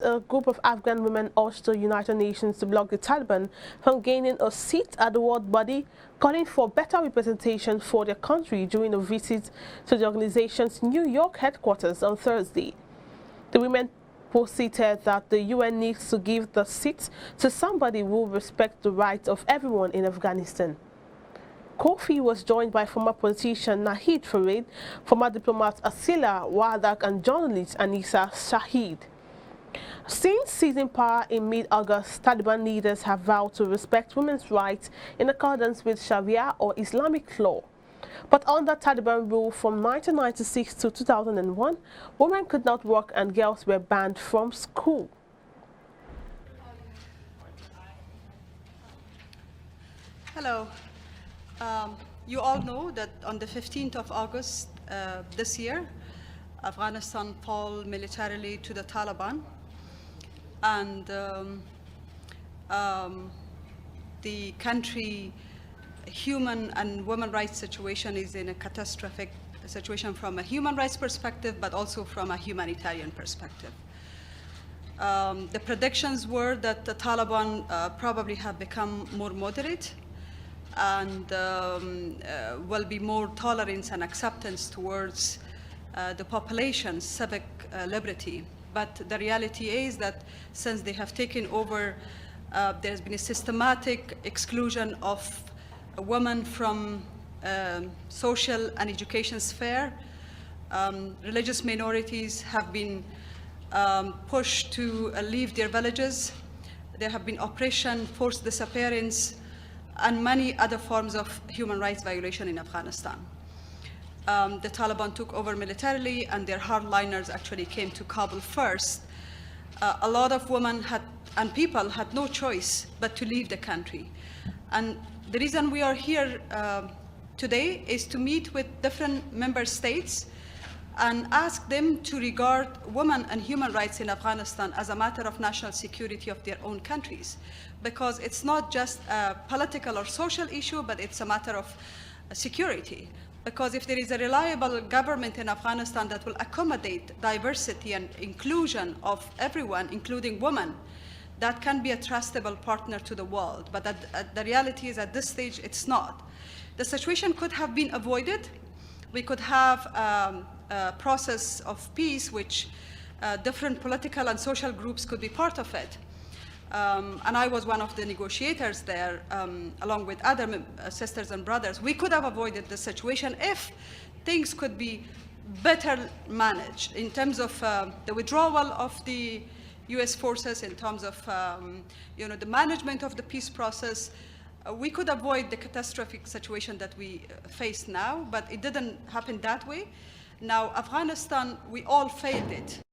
A group of Afghan women urged the United Nations to block the Taliban from gaining a seat at the world body, calling for better representation for their country during a visit to the organization's New York headquarters on Thursday. The women posited that the UN needs to give the seat to somebody who respects the rights of everyone in Afghanistan. Kofi was joined by former politician Nahid Farid, former diplomat Asila Wadak, and journalist Anisa Shahid. Since seizing power in mid-August, Taliban leaders have vowed to respect women's rights in accordance with Sharia or Islamic law. But under Taliban rule from 1996 to 2001, women could not work and girls were banned from school. Hello. You all know that on the 15th of August this year, Afghanistan fell militarily to the Taliban, and the country human and women rights situation is in a catastrophic situation from a human rights perspective, but also from a humanitarian perspective. The predictions were that the Taliban probably have become more moderate and will be more tolerance and acceptance towards the population's civic liberty. But the reality is that since they have taken over, there's been a systematic exclusion of women from social and education sphere. Religious minorities have been pushed to leave their villages. There have been oppression, forced disappearance, and many other forms of human rights violation in Afghanistan. The Taliban took over militarily, and their hardliners actually came to Kabul first. A lot of women and people had no choice but to leave the country. And the reason we are here today is to meet with different member states and ask them to regard women and human rights in Afghanistan as a matter of national security of their own countries. Because it's not just a political or social issue, but it's a matter of security. Because if there is a reliable government in Afghanistan that will accommodate diversity and inclusion of everyone, including women, that can be a trustable partner to the world. But the reality is at this stage, it's not. The situation could have been avoided. We could have a process of peace which different political and social groups could be part of it. And I was one of the negotiators there, along with other sisters and brothers. We could have avoided this situation if things could be better managed in terms of the withdrawal of the US forces, in terms of the management of the peace process. We could avoid the catastrophic situation that we face now, but it didn't happen that way. Now, Afghanistan, we all failed it.